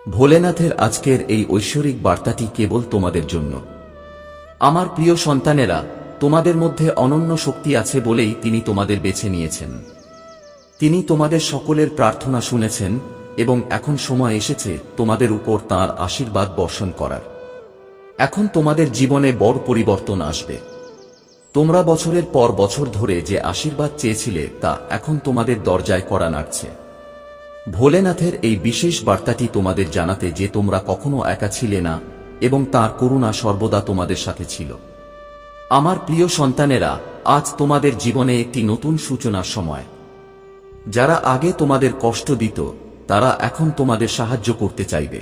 ভোলেনাথের আজকের এই ঐশ্বরিক বার্তাটি কেবল তোমাদের জন্য। আমার প্রিয় সন্তানেরা, তোমাদের মধ্যে অনন্য শক্তি আছে বলেই তিনি তোমাদের বেছে নিয়েছেন। তিনি তোমাদের সকলের প্রার্থনা শুনেছেন এবং এখন সময় এসেছে তোমাদের উপর তাঁর আশীর্বাদ বর্ষণ করার। এখন তোমাদের জীবনে বড় পরিবর্তন আসবে। তোমরা বছরের পর বছর ধরে যে আশীর্বাদ চেয়েছিলে তা এখন তোমাদের দরজায় কড়া নাড়ছে। ভোলেনাথের এই বিশেষ বার্তাটি তোমাদের জানাতে যে তোমরা কখনো একা ছিলে না এবং তাঁর করুণা সর্বদা তোমাদের সাথে ছিল। আমার প্রিয় সন্তানেরা, আজ তোমাদের জীবনে একটি নতুন সূচনার সময়। যারা আগে তোমাদের কষ্ট দিত তারা এখন তোমাদের সাহায্য করতে চাইবে।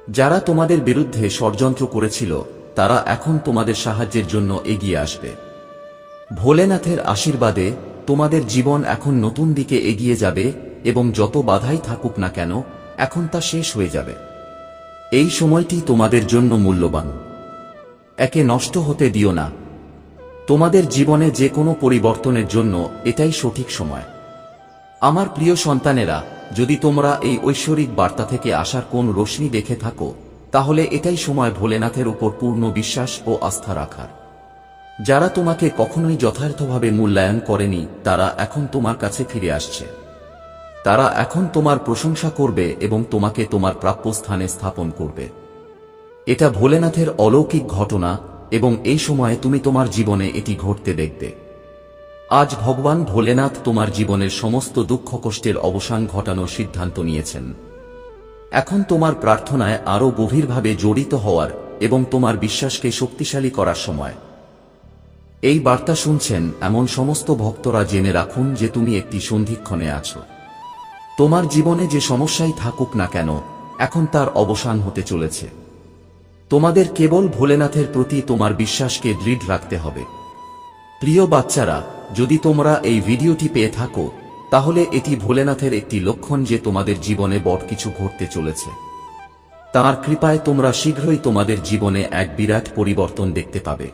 যারা তোমাদের বিরুদ্ধে ষড়যন্ত্র করেছিল তারা এখন তোমাদের সাহায্যের জন্য এগিয়ে আসবে। ভোলেনাথের আশীর্বাদে তোমাদের জীবন এখন নতুন দিকে এগিয়ে যাবে এবং যত বাধাই থাকুক না কেন এখন তা শেষ হয়ে যাবে। এই সময়টি তোমাদের জন্য মূল্যবান। একে নষ্ট হতে দিও না। তোমাদের জীবনে যে কোনো পরিবর্তনের জন্য এটাই সঠিক সময়। আমার প্রিয় সন্তানেরা, যদি তোমরা এই ঐশ্বরিক বার্তা থেকে আসার কোন রোশনি দেখে থাকো তাহলে এটাই সময় ভোলেনাথের উপর পূর্ণ বিশ্বাস ও আস্থা রাখার। যারা তোমাকে কখনোই যথার্থভাবে মূল্যায়ন করেনি তারা এখন তোমার কাছে ফিরে আসছে। তারা এখন তোমার প্রশংসা করবে এবং তোমাকে তোমার প্রাপ্য স্থানে স্থাপন করবে। এটা ভোলেনাথের অলৌকিক ঘটনা এবং এই সময়ে তুমি তোমার জীবনে এটি ঘটতে দেখবে। আজ ভগবান ভোলেনাথ তোমার জীবনের সমস্ত দুঃখ কষ্টের অবসান ঘটানোর সিদ্ধান্ত নিয়েছেন। এখন তোমার প্রার্থনায় আরও গভীরভাবে জড়িত হওয়ার এবং তোমার বিশ্বাসকে শক্তিশালী করার সময়। এই বার্তা শুনছেন এমন সমস্ত ভক্তরা জেনে রাখুন যে তুমি একটি সন্ধিক্ষণে আছো। তোমার জীবনে যে সমস্যাই থাকুক না কেন এখন তার অবসান হতে চলেছে। তোমাদের কেবল ভোলেনাথের প্রতি তোমার বিশ্বাসকে দৃঢ় রাখতে হবে। প্রিয় বাচ্চারা, যদি তোমরা এই ভিডিওটি পেয়ে থাকো তাহলে এটি ভোলেনাথের একটি লক্ষণ যে তোমাদের জীবনে বড় কিছু ঘটতে চলেছে। তাঁর কৃপায় তোমরা শীঘ্রই তোমাদের জীবনে এক বিরাট পরিবর্তন দেখতে পাবে।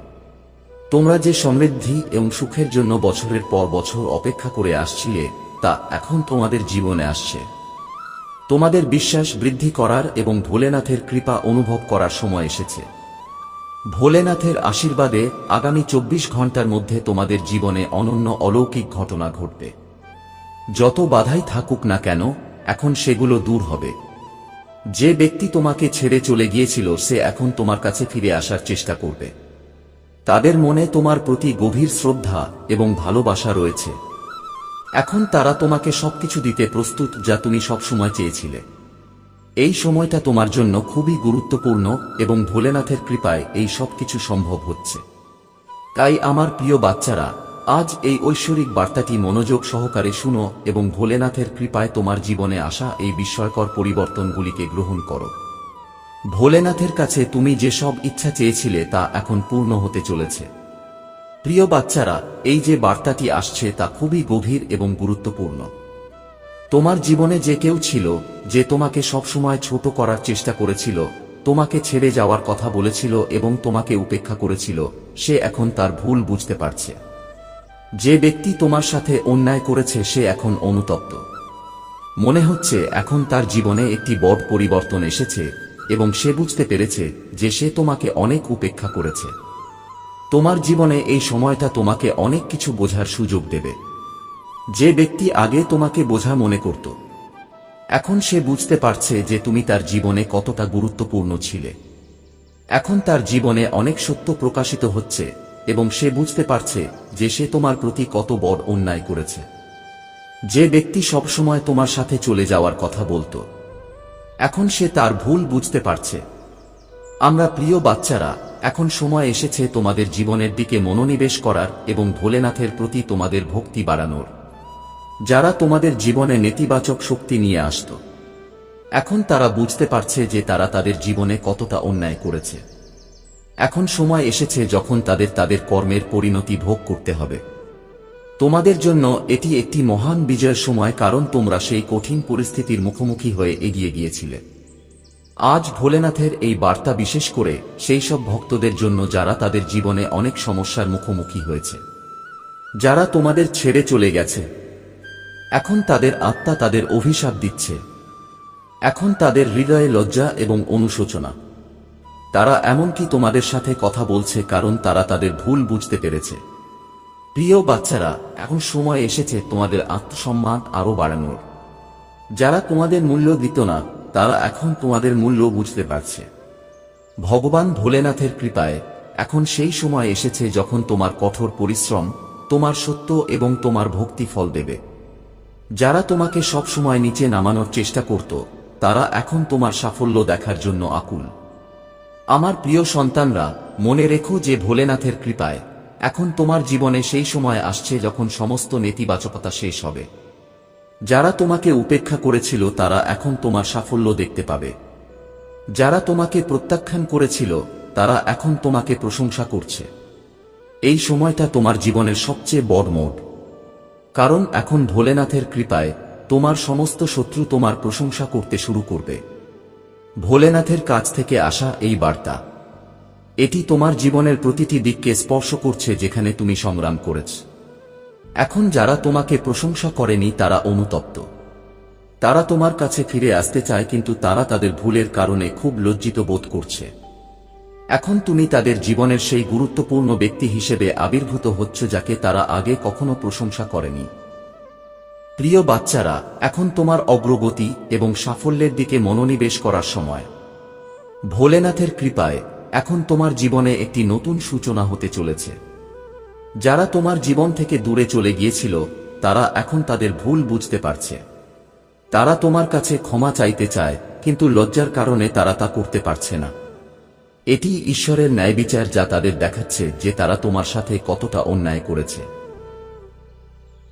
তোমরা যে সমৃদ্ধি এবং সুখের জন্য বছরের পর বছর অপেক্ষা করে আসছিলে তা এখন তোমাদের জীবনে আসছে। তোমাদের বিশ্বাস বৃদ্ধি করার এবং ভোলেনাথের কৃপা অনুভব করার সময় এসেছে। ভোলেনাথের আশীর্বাদে আগামী 24 ঘন্টার মধ্যে তোমাদের জীবনে অনন্য অলৌকিক ঘটনা ঘটবে। যত বাধাই থাকুক না কেন এখন সেগুলো দূর হবে। যে ব্যক্তি তোমাকে ছেড়ে চলে গিয়েছিল সে এখন তোমার কাছে ফিরে আসার চেষ্টা করবে। তাদের মনে তোমার প্রতি গভীর শ্রদ্ধা এবং ভালোবাসা রয়েছে। এখন তারা তোমাকে সবকিছু দিতে প্রস্তুত যা তুমি সবসময় চেয়েছিলে। এই সময়টা তোমার জন্য খুবই গুরুত্বপূর্ণ এবং ভোলেনাথের কৃপায় এই সবকিছু সম্ভব হচ্ছে। তাই আমার প্রিয় বাচ্চারা, আজ এই ঐশ্বরিক বার্তাটি মনোযোগ সহকারে শুনো এবং ভোলেনাথের কৃপায় তোমার জীবনে আসা এই বিস্ময়কর পরিবর্তনগুলিকে গ্রহণ করো। ভোলেনাথের কাছে তুমি যে সব ইচ্ছা চেয়েছিলে তা এখন পূর্ণ হতে চলেছে। প্রিয় বাচ্চারা, এই যে বার্তাটি আসছে তা খুবই গভীর এবং গুরুত্বপূর্ণ। তোমার জীবনে যে কেউ ছিল যে তোমাকে সবসময় ছোট করার চেষ্টা করেছিল, তোমাকে ছেড়ে যাওয়ার কথা বলেছিল এবং তোমাকে উপেক্ষা করেছিল, সে এখন তার ভুল বুঝতে পারছে। যে ব্যক্তি তোমার সাথে অন্যায় করেছে সে এখন অনুতপ্ত। মনে হচ্ছে এখন তার জীবনে একটি বড় পরিবর্তন এসেছে এবং সে বুঝতে পেরেছে যে সে তোমাকে অনেক উপেক্ষা করেছে। তোমার জীবনে এই সময়টা তোমাকে অনেক কিছু বোঝার সুযোগ দেবে। যে ব্যক্তি আগে তোমাকে বোঝা মনে করত এখন সে বুঝতে পারছে যে তুমি তার জীবনে কতটা গুরুত্বপূর্ণ ছিলে। এখন তার জীবনে অনেক সত্য প্রকাশিত হচ্ছে এবং সে বুঝতে পারছে যে সে তোমার প্রতি কত বড় অন্যায় করেছে। যে ব্যক্তি সবসময় তোমার সাথে চলে যাওয়ার কথা বলতো এখন সে তার ভুল বুঝতে পারছে। আমরা প্রিয় বাচ্চারা, এখন সময় এসেছে তোমাদের জীবনের দিকে মনোনিবেশ করার এবং ভোলেনাথের প্রতি তোমাদের ভক্তি বাড়ানোর। যারা তোমাদের জীবনে নেতিবাচক শক্তি নিয়ে আসত এখন তারা বুঝতে পারছে যে তারা তাদের জীবনে কতটা অন্যায় করেছে। এখন সময় এসেছে যখন তাদের কর্মের পরিণতি ভোগ করতে হবে। তোমাদের জন্য এটি একটি মহান বিজয়ের সময়, কারণ তোমরা সেই কঠিন পরিস্থিতির মুখোমুখি হয়ে এগিয়ে গিয়েছিলে। আজ ভোলেনাথের এই বার্তা বিশেষ করে সেই সব ভক্তদের জন্য যারা তাদের জীবনে অনেক সমস্যার মুখোমুখি হয়েছে। যারা তোমাদের ছেড়ে চলে গেছে এখন তাদের আত্মা তাদের অভিশাপ দিচ্ছে। এখন তাদের হৃদয়ে লজ্জা এবং অনুশোচনা। তারা এমনকি তোমাদের সাথে কথা বলছে কারণ তারা তাদের ভুল বুঝতে পেরেছে। প্রিয় বাচ্চারা, এখন সময় এসেছে তোমাদের আত্মসম্মান আরও বাড়ানোর। যারা তোমাদের মূল্য দিত না, তারা এখন তোমাদের মূল্য বুঝতে পারছে। ভগবান ভোলেনাথের কৃপায় এখন সেই সময় এসেছে যখন তোমার কঠোর পরিশ্রম, তোমার সত্য এবং তোমার ভক্তি ফল দেবে। যারা তোমাকে সব সময় নিচে নামানোর চেষ্টা করত, তারা এখন তোমার সাফল্য দেখার জন্য আকুল। আমার প্রিয় সন্তানরা, মনে রেখো যে ভোলেনাথের কৃপায় এখন তোমার জীবনে সেই সময় আসছে যখন সমস্ত নেতিবাচকতা শেষ হবে। যারা তোমাকে উপেক্ষা করেছিল তারা এখন তোমার সাফল্য দেখতে পাবে। যারা তোমাকে প্রত্যাখ্যান করেছিল তারা এখন তোমাকে প্রশংসা করছে। এই সময়টা তোমার জীবনের সবচেয়ে বড় মোড়, কারণ এখন ভোলেনাথের কৃপায় তোমার সমস্ত শত্রু তোমার প্রশংসা করতে শুরু করবে। ভোলেনাথের কাছ থেকে আসা এই বার্তা, এটি তোমার জীবনের প্রতিটি দিককে স্পর্শ করছে যেখানে তুমি সংগ্রাম করেছ। এখন যারা তোমাকে প্রশংসা করেনি তারা অনুতপ্ত। তারা তোমার কাছে ফিরে আসতে চায়, কিন্তু তারা তাদের ভুলের কারণে খুব লজ্জিত বোধ করছে। এখন তুমি তাদের জীবনের সেই গুরুত্বপূর্ণ ব্যক্তি হিসেবে আবির্ভূত হচ্ছ যাকে তারা আগে কখনো প্রশংসা করেনি। প্রিয় বাচ্চারা, এখন তোমার অগ্রগতি এবং সাফল্যের দিকে মনোনিবেশ করার সময়। ভোলেনাথের কৃপায় এখন তোমার জীবনে একটি নতুন সূচনা হতে চলেছে। যারা তোমার জীবন থেকে দূরে চলে গিয়েছিল তারা এখন তাদের ভুল বুঝতে পারছে। তারা তোমার কাছে ক্ষমা চাইতে চায়, কিন্তু লজ্জার কারণে তারা তা করতে পারছে না। এটি ঈশ্বরের ন্যায়বিচার যা তাদের দেখাচ্ছে যে তারা তোমার সাথে কতটা অন্যায় করেছে।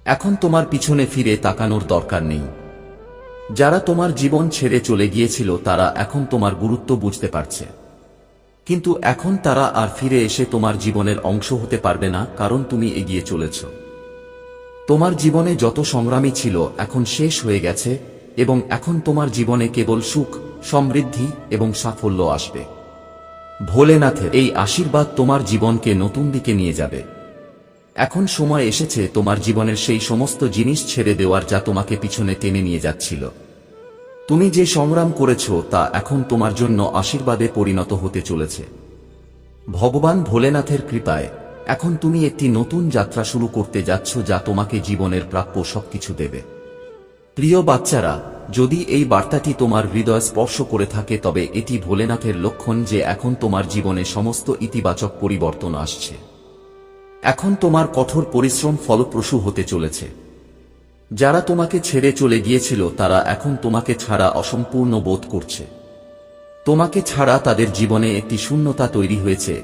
এখন তোমার পিছনে ফিরে তাকানোর দরকার নেই। যারা তোমার জীবন ছেড়ে চলে গিয়েছিল তারা এখন তোমার গুরুত্ব বুঝতে পারছে, কিন্তু এখন তারা আর ফিরে এসে তোমার জীবনের অংশ হতে পারবে না, কারণ তুমি এগিয়ে চলেছ। তোমার জীবনে যত সংগ্রামী ছিল এখন শেষ হয়ে গেছে, এবং এখন তোমার জীবনে কেবল সুখ, সমৃদ্ধি এবং সাফল্য আসবে। ভোলেনাথের এই আশীর্বাদ তোমার জীবনকে নতুন দিকে নিয়ে যাবে। এখন সময় এসেছে তোমার জীবনের সেই সমস্ত জিনিস ছেড়ে দেওয়ার যা তোমাকে পিছনে টেনে নিয়ে যাচ্ছিল। তুমি যে সংগ্রাম করেছ তা এখন তোমার জন্য আশীর্বাদে পরিণত হতে চলেছে। ভগবান ভোলেনাথের কৃপায় এখন তুমি একটি নতুন যাত্রা শুরু করতে যাচ্ছ যা তোমাকে জীবনের প্রাপ্য সবকিছু দেবে। প্রিয় বাচ্চারা, যদি এই বার্তাটি তোমার হৃদয় স্পর্শ করে থাকে তবে এটি ভোলেনাথের লক্ষণ যে এখন তোমার জীবনে সমস্ত ইতিবাচক পরিবর্তন আসছে। এখন তোমার কঠোর পরিশ্রম ফলপ্রসূ হতে চলেছে। যারা তোমাকে ছেড়ে চলে গিয়েছিল তারা এখন তোমাকে ছাড়া অসম্পূর্ণ বোধ করছে। তোমাকে ছাড়া তাদের জীবনে একটি শূন্যতা তৈরি হয়েছে,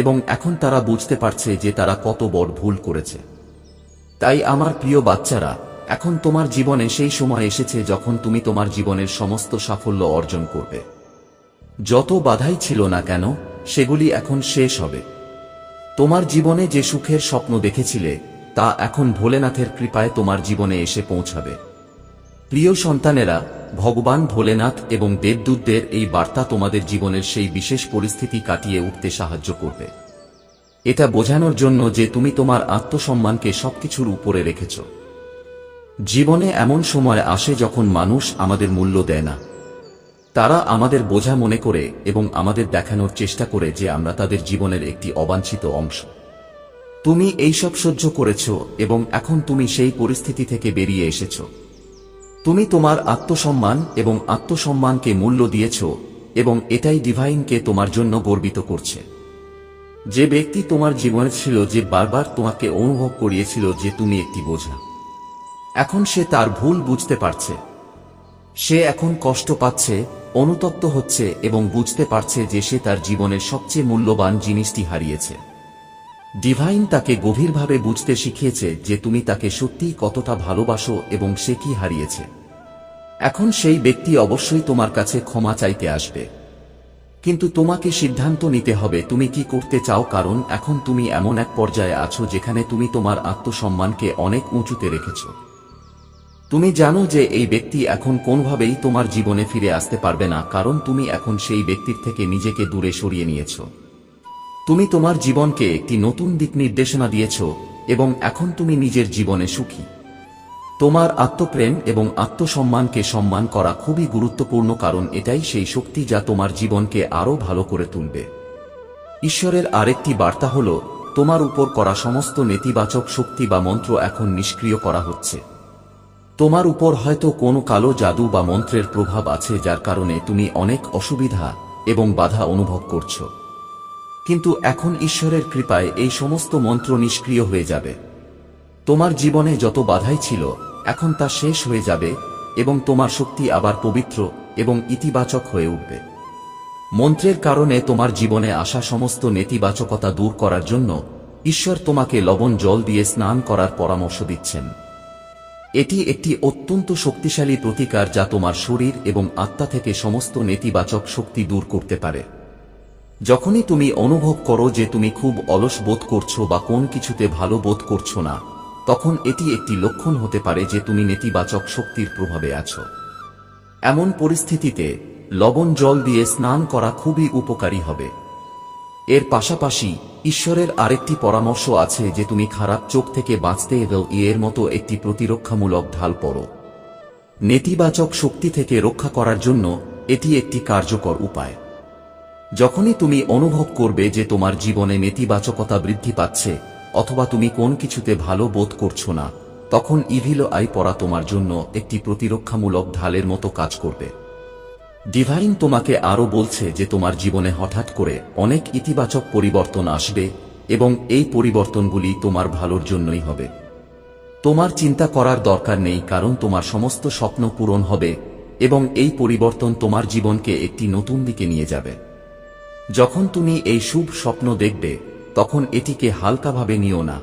এবং এখন তারা বুঝতে পারছে যে তারা কত বড় ভুল করেছে। তাই আমার প্রিয় বাচ্চারা, এখন তোমার জীবনে সেই সময় এসেছে যখন তুমি তোমার জীবনের সমস্ত সাফল্য অর্জন করবে। যত বাধাই ছিল না কেন, সেগুলি এখন শেষ হবে। তোমার জীবনে যে সুখের স্বপ্ন দেখেছিলে তা এখন ভোলেনাথের কৃপায় তোমার জীবনে এসে পৌঁছাবে। প্রিয় সন্তানেরা, ভগবান ভোলেনাথ এবং দেবদূতদের এই বার্তা তোমাদের জীবনের সেই বিশেষ পরিস্থিতি কাটিয়ে উঠতে সাহায্য করবে। এটা বোঝানোর জন্য যে তুমি তোমার আত্মসম্মানকে সবকিছুর উপরে রেখেছ। জীবনে এমন সময় আসে যখন মানুষ আমাদের মূল্য দেয় না। তারা আমাদের বোঝা মনে করে এবং আমাদের দেখানোর চেষ্টা করে যে আমরা তাদের জীবনের একটি অবাঞ্ছিত অংশ। তুমি এইসব সহ্য করেছ এবং এখন তুমি সেই পরিস্থিতি থেকে বেরিয়ে এসেছ। তুমি তোমার আত্মসম্মান এবং আত্মসম্মানকে মূল্য দিয়েছ, এবং এটাই ডিভাইনকে তোমার জন্য গর্বিত করছে। যে ব্যক্তি তোমার জীবনে ছিল, যে বারবার তোমাকে অনুভব করিয়েছিল যে তুমি একটি বোঝা, এখন সে তার ভুল বুঝতে পারছে। সে এখন কষ্ট পাচ্ছে, অনুতপ্ত হচ্ছে এবং বুঝতে পারছে যে সে তার জীবনের সবচেয়ে মূল্যবান জিনিসটি হারিয়েছে। ডিভাইন তাকে গভীরভাবে বুঝতে শিখিয়েছে যে তুমি তাকে সত্যিই কতটা ভালোবাসো এবং সে কি হারিয়েছে। এখন সেই ব্যক্তি অবশ্যই তোমার কাছে ক্ষমা চাইতে আসবে, কিন্তু তোমাকে সিদ্ধান্ত নিতে হবে তুমি কি করতে চাও, কারণ এখন তুমি এমন এক পর্যায়ে আছো যেখানে তুমি তোমার আত্মসম্মানকে অনেক উঁচুতে রেখেছ। তুমি জানো যে এই ব্যক্তি এখন কোনোভাবেই তোমার জীবনে ফিরে আসতে পারবে না, কারণ তুমি এখন সেই ব্যক্তির থেকে নিজেকে দূরে সরিয়ে নিয়েছ। তুমি তোমার জীবনকে একটি নতুন দিক নির্দেশনা দিয়েছ এবং এখন তুমি নিজের জীবনে সুখী। তোমার আত্মপ্রেম এবং আত্মসম্মানকে সম্মান করা খুবই গুরুত্বপূর্ণ, কারণ এটাই সেই শক্তি যা তোমার জীবনকে আরও ভালো করে তুলবে। ঈশ্বরের আরেকটি বার্তা হল, তোমার উপর করা সমস্ত নেতিবাচক শক্তি বা মন্ত্র এখন নিষ্ক্রিয় করা হচ্ছে। তোমার উপর হয়তো কোনো কালো জাদু বা মন্ত্রের প্রভাব আছে, যার কারণে তুমি অনেক অসুবিধা এবং বাধা অনুভব করছো। কিন্তু এখন ঈশ্বরের কৃপায় এই সমস্ত মন্ত্র নিষ্ক্রিয় হয়ে যাবে। তোমার জীবনে যত বাধাই ছিল, এখন তা শেষ হয়ে যাবে এবং তোমার শক্তি আবার পবিত্র এবং ইতিবাচক হয়ে উঠবে। মন্ত্রের কারণে তোমার জীবনে আসা সমস্ত নেতিবাচকতা দূর করার জন্য ঈশ্বর তোমাকে লবণ জল দিয়ে স্নান করার পরামর্শ দিচ্ছেন। এটি একটি অত্যন্ত শক্তিশালী প্রতিকার যা তোমার শরীর এবং আত্মা থেকে সমস্ত নেতিবাচক শক্তি দূর করতে পারে। যখনই তুমি অনুভব করো যে তুমি খুব অলস বোধ করছো বা কোন কিছুতে ভালো বোধ করছো না, তখন এটি একটি লক্ষণ হতে পারে যে তুমি নেতিবাচক শক্তির প্রভাবে আছো। এমন পরিস্থিতিতে লবণ জল দিয়ে স্নান করা খুবই উপকারী হবে। এর পাশাপাশি ঈশ্বরের আরেকটি পরামর্শ আছে যে তুমি খারাপ চোখ থেকে বাঁচতে এর মতো একটি প্রতিরক্ষামূলক ঢাল পরো। নেতিবাচক শক্তি থেকে রক্ষা করার জন্য এটি একটি কার্যকর উপায়। যখনই তুমি অনুভব করবে যে তোমার জীবনে নেতিবাচকতা বৃদ্ধি পাচ্ছে অথবা তুমি কোন কিছুতে ভালো বোধ করছো না, তখন ইভিল আই পরা তোমার জন্য একটি প্রতিরক্ষামূলক ঢালের মতো কাজ করবে। ডিভাইন তোমাকে আরও বলছে যে তোমার জীবনে হঠাৎ করে অনেক ইতিবাচক পরিবর্তন আসবে এবং এই পরিবর্তনগুলি তোমার ভালোর জন্যই হবে। তোমার চিন্তা করার দরকার নেই, কারণ তোমার সমস্ত স্বপ্ন পূরণ হবে এবং এই পরিবর্তন তোমার জীবনকে একটি নতুন দিকে নিয়ে যাবে। যখন তুমি এই শুভ স্বপ্ন দেখবে, তখন এটিকে হালকাভাবে নিও না।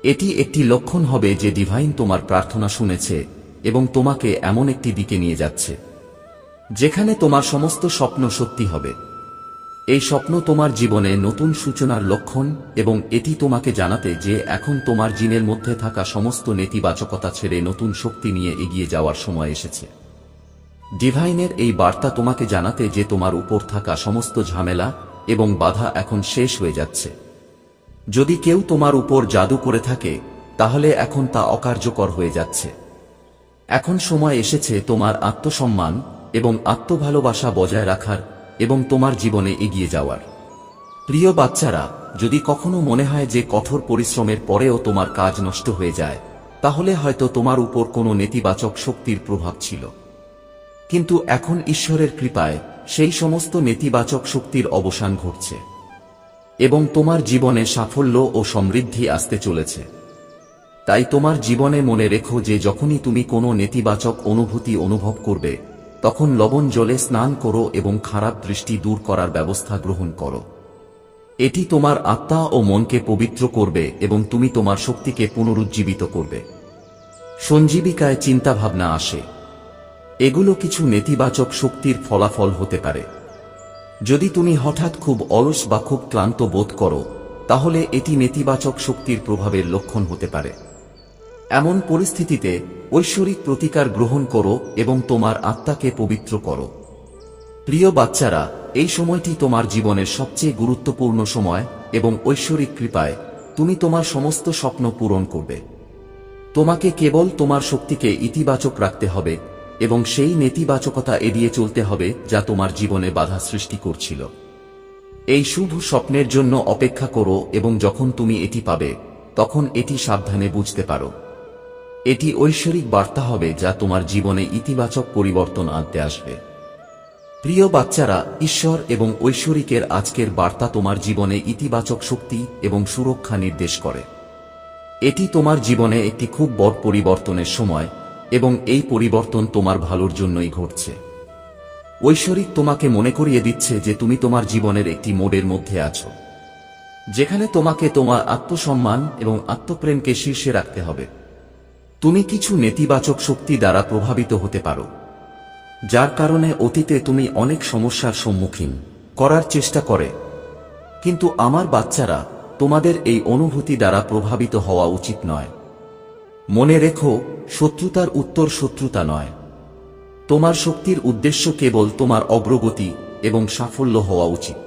এটি একটি লক্ষণ হবে যে ডিভাইন তোমার প্রার্থনা শুনেছে এবং তোমাকে এমন একটি দিকে নিয়ে যাচ্ছে যেখানে তোমার সমস্ত স্বপ্ন সত্যি হবে। এই স্বপ্ন তোমার জীবনে নতুন সূচনার লক্ষণ এবং এটি তোমাকে জানাতে যে এখন তোমার জিনের মধ্যে থাকা সমস্ত নেতিবাচকতা ছেড়ে নতুন শক্তি নিয়ে এগিয়ে যাওয়ার সময় এসেছে। ডিভাইনের এই বার্তা তোমাকে জানাতে যে তোমার উপর থাকা সমস্ত ঝামেলা এবং বাধা এখন শেষ হয়ে যাচ্ছে। যদি কেউ তোমার উপর জাদু করে থাকে, তাহলে এখন তা অকার্যকর হয়ে যাচ্ছে। এখন সময় এসেছে তোমার আত্মসম্মান এবং আত্মভালোবাসা বজায় রাখার এবং তোমার জীবনে এগিয়ে যাওয়ার। প্রিয় বাচ্চারা, যদি কখনো মনে হয় যে কঠোর পরিশ্রমের পরেও তোমার কাজ নষ্ট হয়ে যায়, তাহলে হয়তো তোমার উপর কোনো নেতিবাচক শক্তির প্রভাব ছিল। কিন্তু এখন ঈশ্বরের কৃপায় সেই সমস্ত নেতিবাচক শক্তির অবসান ঘটছে এবং তোমার জীবনে সাফল্য ও সমৃদ্ধি আসতে চলেছে। তাই তোমার জীবনে মনে রেখো যে যখনই তুমি কোনো নেতিবাচক অনুভূতি অনুভব করবে, তখন লবণ জলে স্নান করো এবং খারাপ দৃষ্টি দূর করার ব্যবস্থা গ্রহণ করো। এটি তোমার আত্মা ও মনকে পবিত্র করবে এবং তুমি তোমার শক্তিকে পুনরুজ্জীবিত করবে। সঞ্জীবিকায় চিন্তাভাবনা আসে। এগুলো কিছু নেতিবাচক শক্তির ফলাফল হতে পারে। যদি তুমি হঠাৎ খুব অলস বা খুব ক্লান্ত বোধ করো, তাহলে এটি নেতিবাচক শক্তির প্রভাবের লক্ষণ হতে পারে। এমন পরিস্থিতিতে ঐশ্বরিক প্রতিকার গ্রহণ করো এবং তোমার আত্মাকে পবিত্র করো। প্রিয় বাচ্চারা, এই সময়টি তোমার জীবনের সবচেয়ে গুরুত্বপূর্ণ সময় এবং ঐশ্বরিক কৃপায় তুমি তোমার সমস্ত স্বপ্ন পূরণ করবে। তোমাকে কেবল তোমার শক্তিকে ইতিবাচক রাখতে হবে এবং সেই নেতিবাচকতা এড়িয়ে চলতে হবে যা তোমার জীবনে বাধা সৃষ্টি করছিল। এই শুভ স্বপ্নের জন্য অপেক্ষা করো এবং যখন তুমি এটি পাবে, তখন এটি সাবধানে বুঝতে পারো। এটি ঐশ্বরিক বার্তা হবে যা তোমার জীবনে ইতিবাচক পরিবর্তন আনতে আসবে। প্রিয় বাচ্চারা, ঈশ্বর এবং ঐশ্বরিকের আজকের বার্তা তোমার জীবনে ইতিবাচক শক্তি এবং সুরক্ষা নির্দেশ করে। এটি তোমার জীবনে একটি খুব বড় পরিবর্তনের সময় এবং এই পরিবর্তন তোমার ভালোর জন্যই ঘটছে। ঐশ্বরিক তোমাকে মনে করিয়ে দিচ্ছে যে তুমি তোমার জীবনের একটি মোড়ের মধ্যে আছো, যেখানে তোমাকে তোমার আত্মসম্মান এবং আত্মপ্রেমকে শীর্ষে রাখতে হবে। তুমি কিছু নেতিবাচক শক্তি দ্বারা প্রভাবিত হতে পারো, যার কারণে অতীতে তুমি অনেক সমস্যার সম্মুখীন করার চেষ্টা করে। কিন্তু আমার বাচ্চারা, তোমাদের এই অনুভূতি দ্বারা প্রভাবিত হওয়া উচিত নয়। মনে রেখো, শত্রুতার উত্তর শত্রুতা নয়। তোমার শক্তির উদ্দেশ্য কেবল তোমার অগ্রগতি এবং সাফল্য হওয়া উচিত।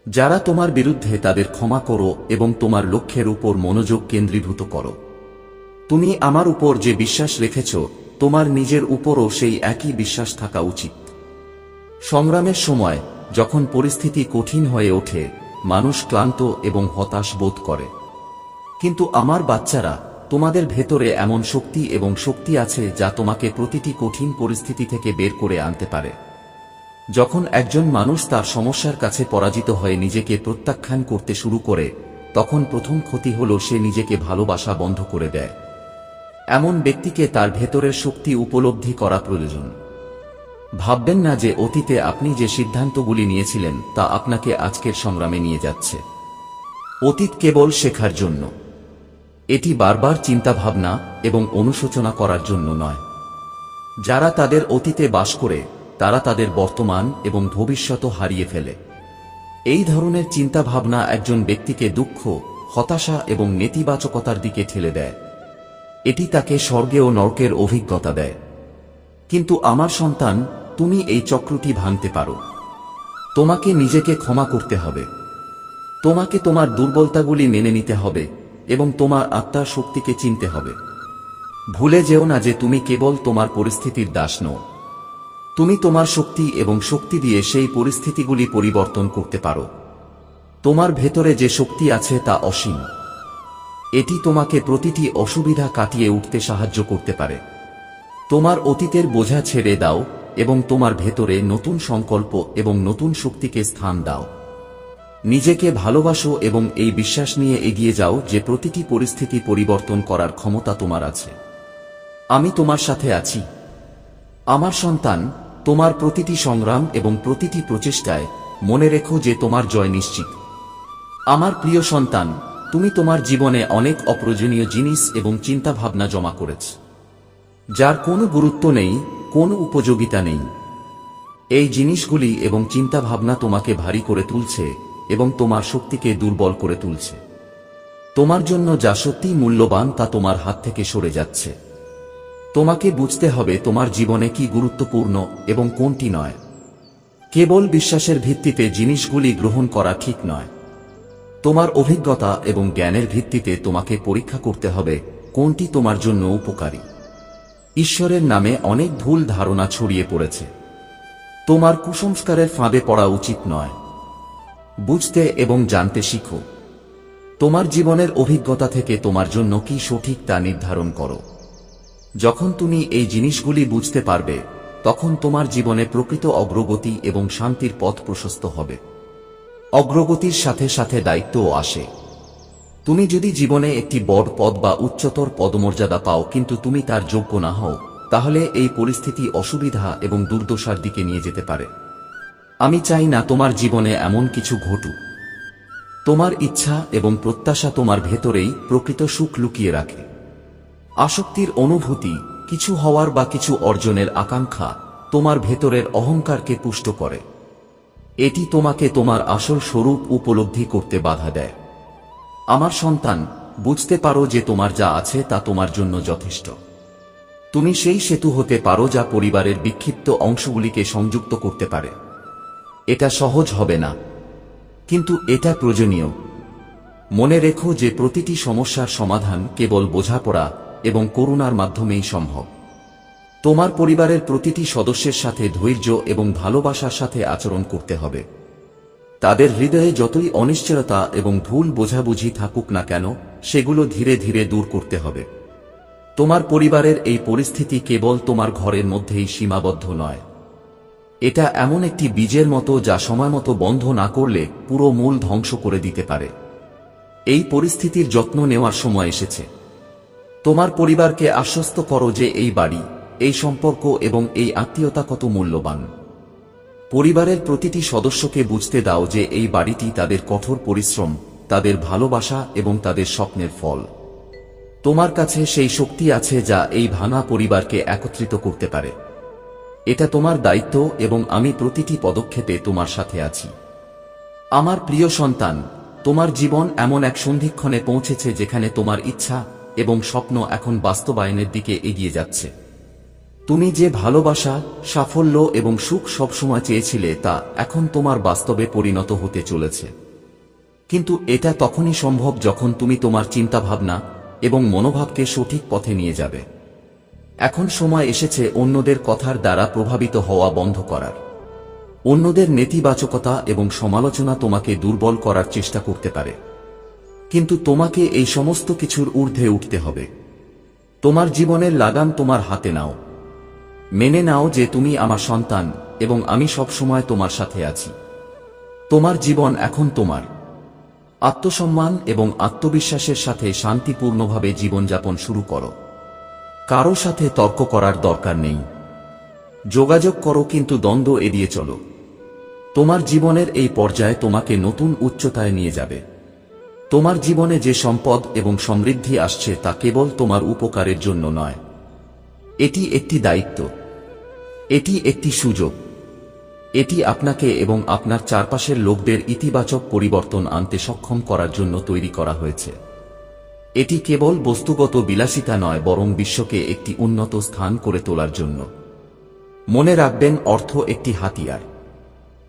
যারা তোমার বিরুদ্ধে, তাদের ক্ষমা করো এবং তোমার লক্ষ্যের উপর মনোযোগ কেন্দ্রীভূত করো। তুমি আমার উপর যে বিশ্বাস রেখেছ, তোমার নিজের উপরও সেই একই বিশ্বাস থাকা উচিত। সংগ্রামের সময় যখন পরিস্থিতি কঠিন হয়ে ওঠে, মানুষ ক্লান্ত এবং হতাশ বোধ করে। কিন্তু আমার বাচ্চারা, তোমাদের ভেতরে এমন শক্তি আছে যা তোমাকে প্রতিটি কঠিন পরিস্থিতি থেকে বের করে আনতে পারে। যখন একজন মানুষ তার সমস্যার কাছে পরাজিত হয়ে নিজেকে প্রত্যাখ্যান করতে শুরু করে, তখন প্রথম ক্ষতি হল সে নিজেকে ভালোবাসা বন্ধ করে দেয়। এমন ব্যক্তিকে তার ভেতরের শক্তি উপলব্ধি করা প্রয়োজন। ভাববেন না যে অতীতে আপনি যে সিদ্ধান্তগুলি নিয়েছিলেন তা আপনাকে আজকের সংগ্রামে নিয়ে যাচ্ছে। অতীত কেবল শেখার জন্য, এটি বারবার চিন্তাভাবনা এবং অনুশোচনা করার জন্য নয়। যারা তাদের অতীতে বাস করে তারা তাদের বর্তমান এবং ভবিষ্যৎ হারিয়ে ফেলে। এই ধরনের চিন্তাভাবনা একজন ব্যক্তিকে দুঃখ, হতাশা এবং নেতিবাচকতার দিকে ঠেলে দেয়। এটি তাকে স্বর্গে ও নরকের অভিজ্ঞতা দেয়। কিন্তু আমার সন্তান, তুমি এই চক্রটি ভাঙতে পারো। তোমাকে নিজেকে ক্ষমা করতে হবে। তোমাকে তোমার দুর্বলতাগুলি মেনে নিতে হবে এবং তোমার আত্মার শক্তিকে চিনতে হবে। ভুলে যেও না যে তুমি কেবল তোমার পরিস্থিতির দাস নও। তুমি তোমার শক্তি এবং শক্তি দিয়ে সেই পরিস্থিতিগুলি পরিবর্তন করতে পারো। তোমার ভেতরে যে শক্তি আছে তা অসীম। এটি তোমাকে প্রতিটি অসুবিধা কাটিয়ে উঠতে সাহায্য করতে পারে। তোমার অতীতের বোঝা ছেড়ে দাও এবং তোমার ভেতরে নতুন সংকল্প এবং নতুন শক্তিকে স্থান দাও। নিজেকে ভালোবাসো এবং এই বিশ্বাস নিয়ে এগিয়ে যাও যে প্রতিটি পরিস্থিতি পরিবর্তন করার ক্ষমতা তোমার আছে। আমি তোমার সাথে আছি। আমার সন্তান, তোমার প্রতিটি সংগ্রাম এবং প্রতিটি প্রচেষ্টায় মনে রেখো যে তোমার জয় নিশ্চিত। আমার প্রিয় সন্তান, তুমি তোমার জীবনে অনেক অপ্রয়োজনীয় জিনিস এবং চিন্তাভাবনা জমা করেছ, যার কোনো গুরুত্ব নেই, কোনো উপযোগিতা নেই। এই জিনিসগুলি এবং চিন্তাভাবনা তোমাকে ভারী করে তুলছে এবং তোমার শক্তিকে দুর্বল করে তুলছে। তোমার জন্য যা সত্যিই মূল্যবান তা তোমার হাত থেকে সরে যাচ্ছে। তোমাকে বুঝতে হবে তোমার জীবনে কি গুরুত্বপূর্ণ এবং কোনটি নয়। কেবল বিশ্বাসের ভিত্তিতে জিনিসগুলি গ্রহণ করা ঠিক নয়। তোমার অভিজ্ঞতা এবং জ্ঞানের ভিত্তিতে তোমাকে পরীক্ষা করতে হবে কোনটি তোমার জন্য উপকারী। ঈশ্বরের নামে অনেক ভুল ধারণা ছড়িয়ে পড়েছে। তোমার কুসংস্কারের ফাঁদে পড়া উচিত নয়। বুঝতে এবং জানতে শিখো। তোমার জীবনের অভিজ্ঞতা থেকে তোমার জন্য কি সঠিক তা নির্ধারণ করো। যখন তুমি এই জিনিসগুলি বুঝতে পারবে, তখন তোমার জীবনে প্রকৃত অগ্রগতি এবং শান্তির পথ প্রশস্ত হবে। অগ্রগতির সাথে সাথে দায়িত্বও আসে। তুমি যদি জীবনে একটি বড় পদ বা উচ্চতর পদমর্যাদা পাও কিন্তু তুমি তার যোগ্য না হও, তাহলে এই পরিস্থিতি অসুবিধা এবং দুর্দশার দিকে নিয়ে যেতে পারে। আমি চাই না তোমার জীবনে এমন কিছু ঘটুক। তোমার ইচ্ছা এবং প্রত্যাশা তোমার ভেতরেই প্রকৃত সুখ লুকিয়ে রাখে। আসক্তির অনুভূতি, কিছু হওয়ার বা কিছু অর্জনের আকাঙ্ক্ষা তোমার ভেতরের অহংকারকে পুষ্ট করে। এটি তোমাকে তোমার আসল স্বরূপ উপলব্ধি করতে বাধা দেয়। আমার সন্তান, বুঝতে পারো যে তোমার যা আছে তা তোমার জন্য যথেষ্ট। তুমি সেই সেতু হতে পারো যা পরিবারের বিক্ষিপ্ত অংশগুলিকে সংযুক্ত করতে পারে। এটা সহজ হবে না, কিন্তু এটা প্রয়োজনীয়। মনে রেখো যে প্রতিটি সমস্যার সমাধান কেবল বোঝাপড়া এবং করুণার মাধ্যমেই সম্ভব। তোমার পরিবারের প্রতিটি সদস্যের সাথে ধৈর্য এবং ভালোবাসার সাথে আচরণ করতে হবে। তাদের হৃদয়ে যতই অনিশ্চয়তা এবং ভুল বোঝাবুঝি থাকুক না কেন, সেগুলো ধীরে ধীরে দূর করতে হবে। তোমার পরিবারের এই পরিস্থিতি কেবল তোমার ঘরের মধ্যেই সীমাবদ্ধ নয়। এটা এমন একটি বীজের মতো যা সময়মতো বন্ধ না করলে পুরো মূল ধ্বংস করে দিতে পারে। এই পরিস্থিতির যত্ন নেওয়ার সময় এসেছে। তোমার পরিবারকে আশ্বস্ত করো যে এই বাড়ি, এই সম্পর্ক এবং এই আত্মীয়তা কত মূল্যবান। পরিবারের প্রতিটি সদস্যকে বুঝতে দাও যে এই বাড়িটি তাদের কঠোর পরিশ্রম, তাদের ভালোবাসা এবং তাদের স্বপ্নের ফল। তোমার কাছে সেই শক্তি আছে যা এই ভাঙা পরিবারকে একত্রিত করতে পারে। এটা তোমার দায়িত্ব এবং আমি প্রতিটি পদক্ষেপে তোমার সাথে আছি। আমার প্রিয় সন্তান, তোমার জীবন এমন এক সন্ধিক্ষণে পৌঁছেছে যেখানে তোমার ইচ্ছা এবং স্বপ্ন এখন বাস্তবায়নের দিকে এগিয়ে যাচ্ছে। তুমি যে ভালোবাসা, সাফল্য এবং সুখ সবসময় চেয়েছিলে তা এখন তোমার বাস্তবে পরিণত হতে চলেছে। কিন্তু এটা তখনই সম্ভব যখন তুমি তোমার চিন্তাভাবনা, এবং মনোভাবকে সঠিক পথে নিয়ে যাবে। এখন সময় এসেছে অন্যদের কথার দ্বারা প্রভাবিত হওয়া বন্ধ করার। অন্যদের নেতিবাচকতা এবং সমালোচনা তোমাকে দুর্বল করার চেষ্টা করতে পারে, কিন্তু তোমাকে এই সমস্ত কিছুর ঊর্ধ্বে উঠতে হবে। তোমার জীবনের লাগাম তোমার হাতে নাও। মেনে নাও যে তুমি আমার সন্তান এবং আমি সবসময় তোমার সাথে আছি। তোমার জীবন এখন তোমার। আত্মসম্মান এবং আত্মবিশ্বাসের সাথে শান্তিপূর্ণভাবে জীবনযাপন শুরু করো। কারো সাথে তর্ক করার দরকার নেই। যোগাযোগ করো, কিন্তু দ্বন্দ্ব এড়িয়ে চলো। তোমার জীবনের এই পর্যায়ে তোমাকে নতুন উচ্চতায় নিয়ে যাবে। তোমার জীবনে যে সম্পদ এবং সমৃদ্ধি আসছে তা কেবল তোমার উপকারের জন্য নয়। এটি একটি দায়িত্ব, এটি একটি সুযোগ। এটি আপনাকে এবং আপনার চারপাশের লোকদের ইতিবাচক পরিবর্তন আনতে সক্ষম করার জন্য তৈরি করা হয়েছে। এটি কেবল বস্তুগত বিলাসিতা নয়, বরং বিশ্বকে একটি উন্নত স্থান করে তোলার জন্য। মনে রাখবেন, অর্থ একটি হাতিয়ার।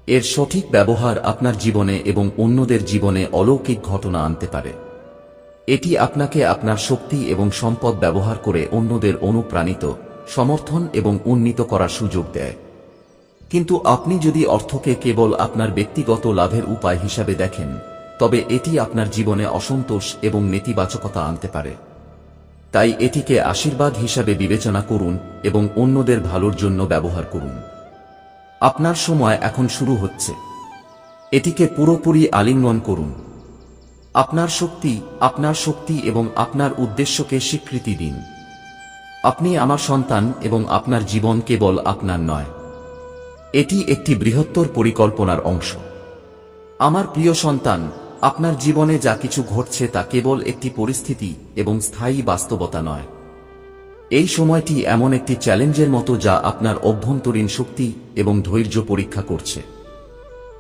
এর সঠিক ব্যবহার আপনার জীবনে এবং অন্যদের জীবনে অলৌকিক ঘটনা আনতে পারে। এটি আপনাকে আপনার শক্তি এবং সম্পদ ব্যবহার করে অন্যদের অনুপ্রাণিত, সমর্থন এবং উন্নীত করার সুযোগ দেয়। কিন্তু আপনি যদি অর্থকে কেবল আপনার ব্যক্তিগত লাভের উপায় হিসাবে দেখেন, তবে এটি আপনার জীবনে অসন্তোষ এবং নেতিবাচকতা আনতে পারে। তাই এটিকে আশীর্বাদ হিসাবে বিবেচনা করুন এবং অন্যদের ভালোর জন্য ব্যবহার করুন। আপনার সময় এখন শুরু হচ্ছে। এটিকে পুরোপুরি আলিঙ্গন করুন। আপনার শক্তি এবং আপনার উদ্দেশ্যকে স্বীকৃতি দিন। আপনি আমার সন্তান এবং আপনার জীবন কেবল আপনার নয়, এটি একটি বৃহত্তর পরিকল্পনার অংশ। আমার প্রিয় সন্তান, আপনার জীবনে যা কিছু ঘটছে তা কেবল একটি পরিস্থিতি এবং স্থায়ী বাস্তবতা নয়। এই সময়টি এমন একটি চ্যালেঞ্জের মতো যা আপনার অভ্যন্তরীণ শক্তি এবং ধৈর্য পরীক্ষা করছে।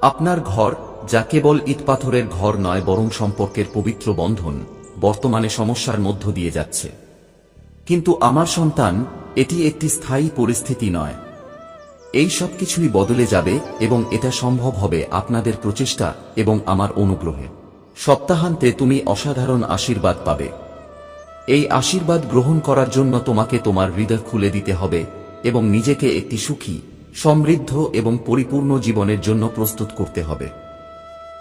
আপনার ঘর, যা কেবল ইটপাথরের ঘর নয় বরং সম্পর্কের পবিত্র বন্ধন, বর্তমানে সমস্যার মধ্য দিয়ে যাচ্ছে। কিন্তু আমার সন্তান, এটি একটি স্থায়ী পরিস্থিতি নয়। এই সব কিছুই বদলে যাবে এবং এটা সম্ভব হবে আপনাদের প্রচেষ্টা এবং আমার অনুগ্রহে। সপ্তাহান্তে তুমি অসাধারণ আশীর্বাদ পাবে। এই আশীর্বাদ গ্রহণ করার জন্য তোমাকে তোমার হৃদয় খুলে দিতে হবে এবং নিজেকে একটি সুখী, সমৃদ্ধ এবং পরিপূর্ণ জীবনের জন্য প্রস্তুত করতে হবে।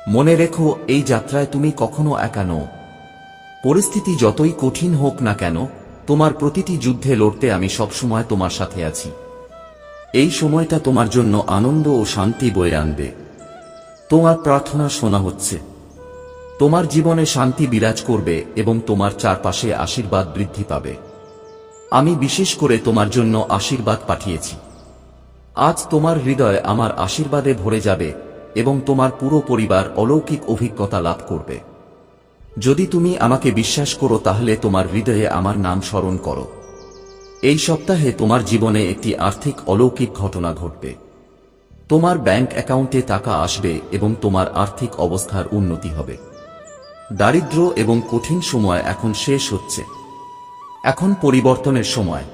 মনে রেখো, এই যাত্রায় তুমি কখনো একা নও। পরিস্থিতি যতই কঠিন হোক না কেন, তোমার প্রতিটি যুদ্ধে লড়তে আমি সবসময় তোমার সাথে আছি। এই সময়টা তোমার জন্য আনন্দ ও শান্তি বয়ে আনবে। তোমার প্রার্থনা শোনা হচ্ছে। তোমার জীবনে শান্তি বিরাজ করবে এবং তোমার চারপাশে আশীর্বাদ বৃদ্ধি পাবে। আমি বিশেষ করে তোমার জন্য আশীর্বাদ পাঠিয়েছি। আজ তোমার হৃদয় আমার আশীর্বাদে ভরে যাবে এবং তোমার পুরো পরিবার অলৌকিক অভিজ্ঞতা লাভ করবে। যদি তুমি আমাকে বিশ্বাস করো, তাহলে তোমার হৃদয়ে আমার নাম স্মরণ করো। এই সপ্তাহে তোমার জীবনে একটি আর্থিক অলৌকিক ঘটনা ঘটবে। তোমার ব্যাংক অ্যাকাউন্টে টাকা আসবে এবং তোমার আর্থিক অবস্থার উন্নতি হবে। দারিদ্র্য এবং কঠিন সময় এখন শেষ হচ্ছে। এখন পরিবর্তনের সময়।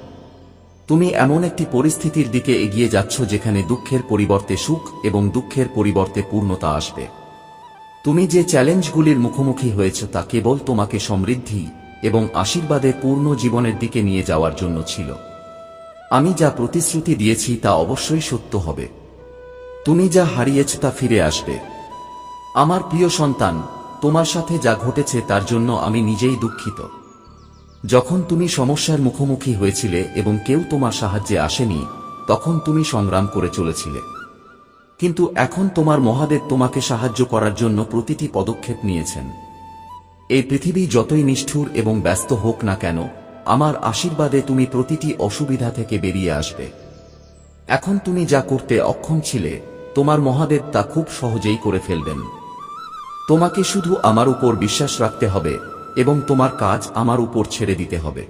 তুমি এমন একটি পরিস্থিতির দিকে এগিয়ে যাচ্ছ যেখানে দুঃখের পরিবর্তে সুখ এবং দুঃখের পরিবর্তে পূর্ণতা আসবে। তুমি যে চ্যালেঞ্জগুলির মুখোমুখি হয়েছ তা কেবল তোমাকে সমৃদ্ধি এবং আশীর্বাদে পূর্ণ জীবনের দিকে নিয়ে যাওয়ার জন্য ছিল। আমি যা প্রতিশ্রুতি দিয়েছি তা অবশ্যই সত্য হবে। তুমি যা হারিয়েছ তা ফিরে আসবে। আমার প্রিয় সন্তান, তোমার সাথে যা ঘটেছে তার জন্য আমি নিজেই দুঃখিত। যখন তুমি সমস্যার মুখোমুখি হয়েছিলে এবং কেউ তোমার সাহায্যে আসেনি, তখন তুমি সংগ্রাম করে চলেছিলে। কিন্তু এখন তোমার মহাদেব তোমাকে সাহায্য করার জন্য প্রতিটি পদক্ষেপ নিয়েছেন। এই পৃথিবী যতই নিষ্ঠুর এবং ব্যস্ত হোক না কেন, আমার আশীর্বাদে তুমি প্রতিটি অসুবিধা থেকে বেরিয়ে আসবে। এখন তুমি যা করতে অক্ষম ছিলে, তোমার মহাদেব তা খুব সহজেই করে ফেলবেন। তোমাকে শুধু আমার উপর বিশ্বাস রাখতে হবে এবং তোমার কাজ আমার উপর ছেড়ে দিতে হবে।